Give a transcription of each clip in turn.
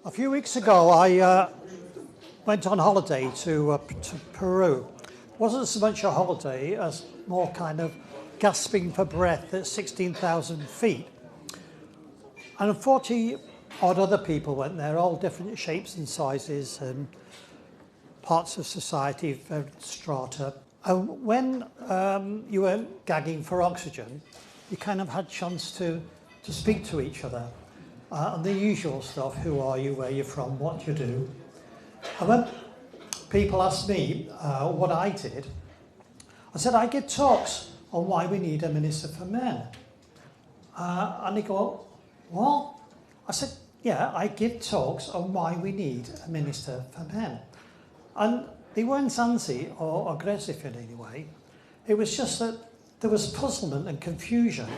A few weeks ago, I went on holiday to Peru. It wasn't so much a holiday as more kind of gasping for breath at 16,000 feet. And 40 odd other people went there, all different shapes and sizes and parts of society, various strata. And when you were gagging for oxygen, you kind of had a chance to speak to each other. And the usual stuff, who are you, where you're from, what you do. And when people asked me what I did, I said, I give talks on why we need a Minister for Men. And they go, what? I said, yeah, I give talks on why we need a Minister for Men. And they weren't antsy or aggressive in any way. It was just that there was puzzlement and confusion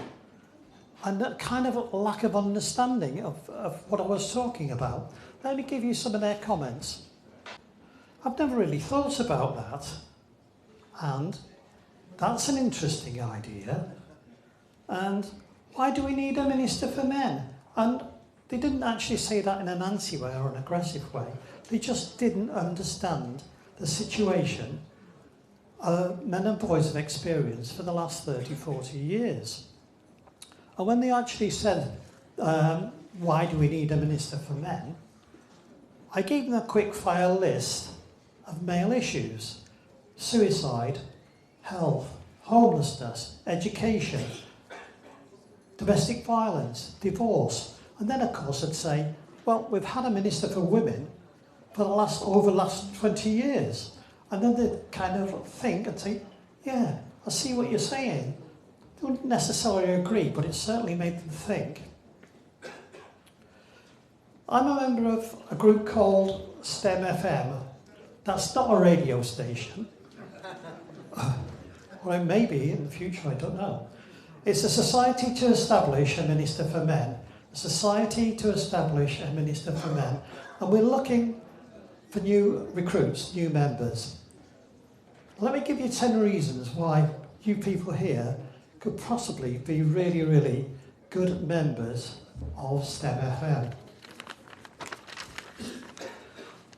and a kind of a lack of understanding of what I was talking about. Let me give you some of their comments. I've never really thought about that, and that's an interesting idea. And why do we need a Minister for Men? And they didn't actually say that in an anti way or an aggressive way. They just didn't understand the situation men and boys have experienced for the last 30, 40 years. And when they actually said, why do we need a Minister for Men? I gave them a quick fire list of male issues: suicide, health, homelessness, education, domestic violence, divorce. And then, of course, I'd say, well, we've had a Minister for Women for the last 20 years. And then they'd kind of think and say, yeah, I see what you're saying. They wouldn't necessarily agree, but it certainly made them think. I'm a member of a group called STEM FM. That's not a radio station. Or it may be in the future, I don't know. It's a society to establish a Minister for Men. A society to establish a Minister for Men. And we're looking for new recruits, new members. Let me give you 10 reasons why you people here could possibly be really, really good members of STEM FM.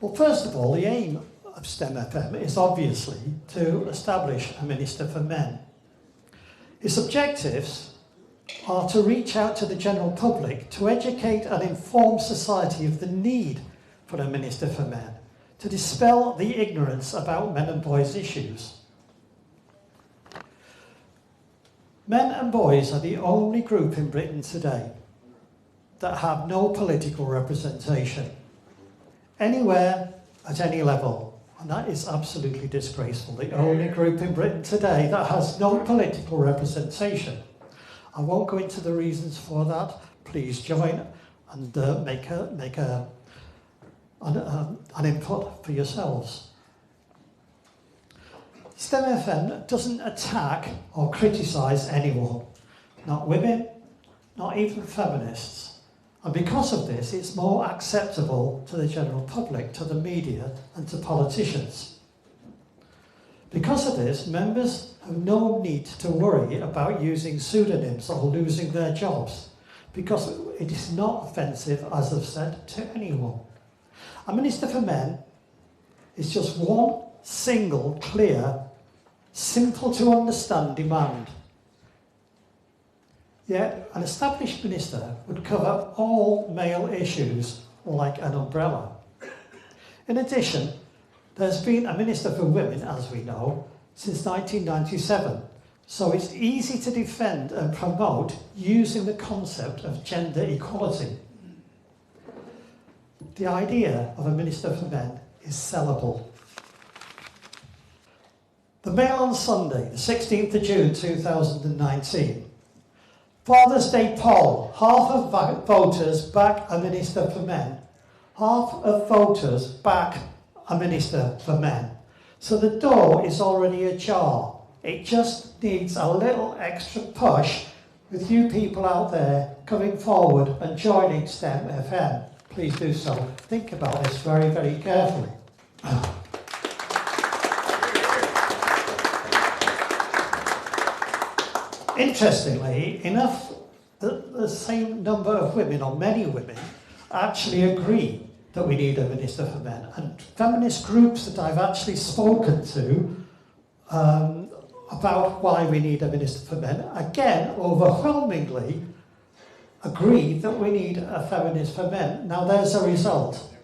Well, first of all, the aim of STEM FM is obviously to establish a Minister for Men. Its objectives are to reach out to the general public, to educate and inform society of the need for a Minister for Men, to dispel the ignorance about men and boys issues. Men and boys are the only group in Britain today that have no political representation anywhere at any level, and that is absolutely disgraceful. The only group in Britain today that has no political representation. I won't go into the reasons for that. Please join and make an input for yourselves. STEM FM doesn't attack or criticise anyone, not women, not even feminists. And because of this, it's more acceptable to the general public, to the media, and to politicians. Because of this, members have no need to worry about using pseudonyms or losing their jobs, because it is not offensive, as I've said, to anyone. A Minister for Men is just one single, clear, simple to understand demand. Yet an established minister would cover all male issues like an umbrella. In addition, there's been a Minister for Women, as we know, since 1997, so it's easy to defend and promote using the concept of gender equality. The idea of a Minister for Men is sellable. The Mail on Sunday, the 16th of June 2019. Father's Day poll. Half of voters back a Minister for Men. Half of voters back a Minister for Men. So the door is already ajar. It just needs a little extra push with you people out there coming forward and joining STEM FM. Please do so. Think about this very, very carefully. Interestingly enough, the same number of women, or many women, actually agree that we need a Minister for Men. And feminist groups that I've actually spoken to about why we need a Minister for Men, again, overwhelmingly agree that we need a feminist for men. Now there's a result.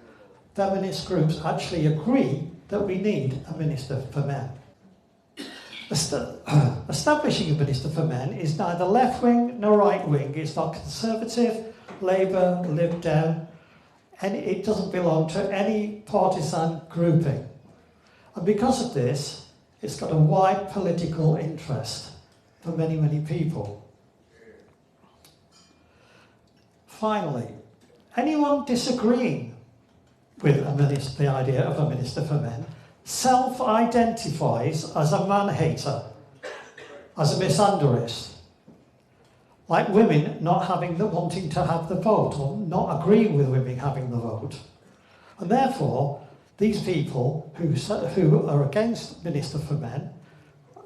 Feminist groups actually agree that we need a Minister for Men. Establishing a Minister for Men is neither left-wing nor right-wing. It's not Conservative, Labour, Lib Dem, and it doesn't belong to any partisan grouping. And because of this, it's got a wide political interest for many, many people. Finally, anyone disagreeing with the idea of a Minister for Men self-identifies as a man-hater, as a misandrist, like women not wanting to have the vote, or not agreeing with women having the vote. And therefore, these people who are against Minister for Men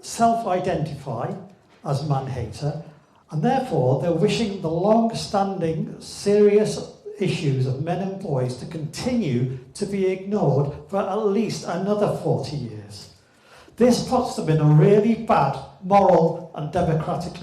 self-identify as man-hater, and therefore they're wishing the long-standing serious issues of men and boys to continue to be ignored for at least another 40 years. This puts them in a really bad moral and democratic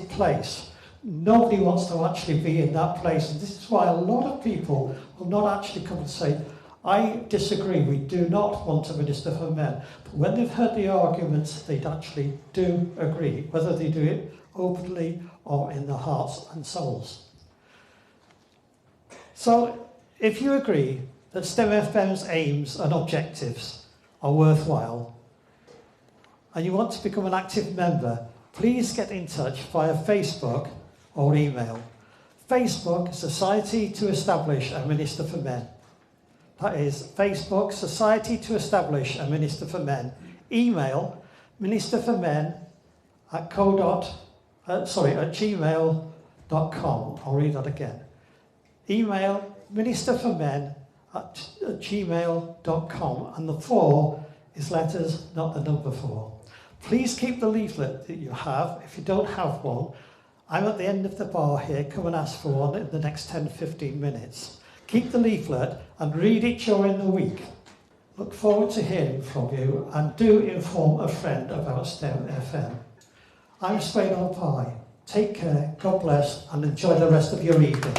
place. Nobody wants to actually be in that place, and this is why a lot of people will not actually come and say, I disagree, we do not want a Minister for Men. But when they've heard the arguments, they actually do agree, whether they do it openly or in their hearts and souls. So, if you agree that STEM FM's aims and objectives are worthwhile, and you want to become an active member, please get in touch via Facebook or email. Facebook, Society to Establish a Minister for Men. That is Facebook, Society to Establish a Minister for Men. Email ministerformen@gmail.com. I'll read that again. Email ministerformen@gmail.com, and the 4 is letters, not the number 4. Please keep the leaflet that you have. If you don't have one, I'm at the end of the bar here. Come and ask for one in the next 10-15 minutes. Keep the leaflet and read it during the week. Look forward to hearing from you, and do inform a friend about STEM FM. I'm Swayne. Take care, God bless, and enjoy the rest of your evening.